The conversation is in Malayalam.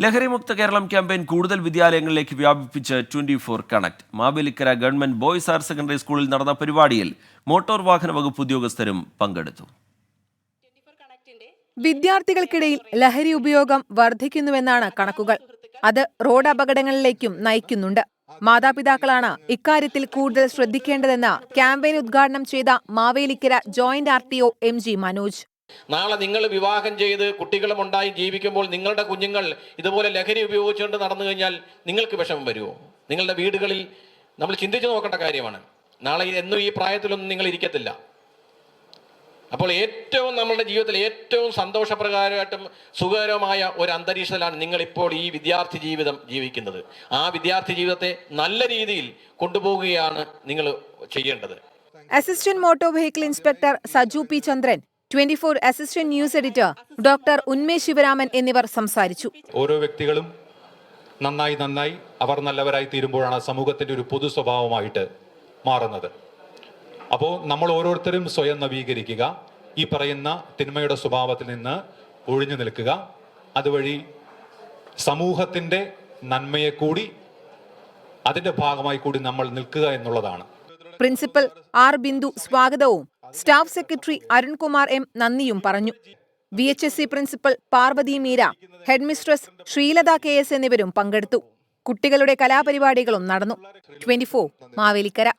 ലഹരിമുക്ത കേരളം ക്യാമ്പയിൻ കൂടുതൽ വിദ്യാലയങ്ങളിലേക്ക് വ്യാപിപ്പിച്ച് 24 connect. Mavelikkara government boys higher secondary സ്കൂളിൽ നടന്ന പരിപാടിയിൽ മോട്ടോർ വാഹന വകുപ്പ് ഉദ്യോഗസ്ഥരും പങ്കെടുത്തു. വിദ്യാർത്ഥികൾക്കിടയിൽ ലഹരി ഉപയോഗം വർദ്ധിക്കുന്നുവെന്നാണ് കണക്കുകൾ. അത് റോഡ് അപകടങ്ങളിലേക്കും നയിക്കുന്നുണ്ട്. മാതാപിതാക്കളാണ് ഇക്കാര്യത്തിൽ കൂടുതൽ ശ്രദ്ധിക്കേണ്ടതെന്ന് ക്യാമ്പയിൻ ഉദ്ഘാടനം ചെയ്ത Mavelikkara joint RTO MG Manoj. നാളെ നിങ്ങൾ വിവാഹം ചെയ്ത് കുട്ടികളും ഉണ്ടായി ജീവിക്കുമ്പോൾ നിങ്ങളുടെ കുഞ്ഞുങ്ങൾ ഇതുപോലെ ലഹരി ഉപയോഗിച്ചുകൊണ്ട് നടന്നു കഴിഞ്ഞാൽ നിങ്ങൾക്ക് വിഷമം വരുമോ? നിങ്ങളുടെ വീടുകളിൽ നമ്മൾ ചിന്തിച്ചു നോക്കേണ്ട കാര്യമാണ്. നാളെ എന്നും ഈ പ്രായത്തിലൊന്നും നിങ്ങൾ ഇരിക്കത്തില്ല. അപ്പോൾ ഏറ്റവും നമ്മളുടെ ജീവിതത്തിൽ ഏറ്റവും സന്തോഷപ്രകാരമായിട്ടും സുഖകരമായ ഒരു അന്തരീക്ഷത്തിലാണ് നിങ്ങളിപ്പോൾ ഈ വിദ്യാർത്ഥി ജീവിതം ജീവിക്കുന്നത്. ആ വിദ്യാർത്ഥി ജീവിതത്തെ നല്ല രീതിയിൽ കൊണ്ടുപോവുകയാണ് നിങ്ങൾ ചെയ്യേണ്ടത്. Assistant motor vehicle inspector Saju P. ചന്ദ്രൻ, 24 assistant news editor doctor Unmesh Sivaraman എന്നിവർ സംസാരിച്ചു. ഓരോ വ്യക്തികളും നന്നായി അവർ നല്ലവരായി തീരുമ്പോഴാണ് സമൂഹത്തിന്റെ ഒരു പൊതു സ്വഭാവമായിട്ട് മാറുന്നത്. അപ്പോൾ നമ്മൾ ഓരോരുത്തരും സ്വയം നവീകരിക്കുക, ഈ പറയുന്ന തിന്മയുടെ സ്വഭാവത്തിൽ നിന്ന് ഒഴിഞ്ഞു നിൽക്കുക. അതുവഴി സമൂഹത്തിന്റെ നന്മയെ കൂടി അതിന്റെ ഭാഗമായി കൂടി നമ്മൾ നിൽക്കുക എന്നുള്ളതാണ്. Principal R. ബിന്ദു സ്വാഗതവും സ്റ്റാഫ് സെക്രട്ടറി അരുൺകുമാർ M. നന്ദിയും പറഞ്ഞു. VHSC principal Parvathi Meera, headmistress Sreelatha KS എന്നിവരും പങ്കെടുത്തു. കുട്ടികളുടെ കലാപരിപാടികളും നടന്നു. 24 മാവേലിക്കര.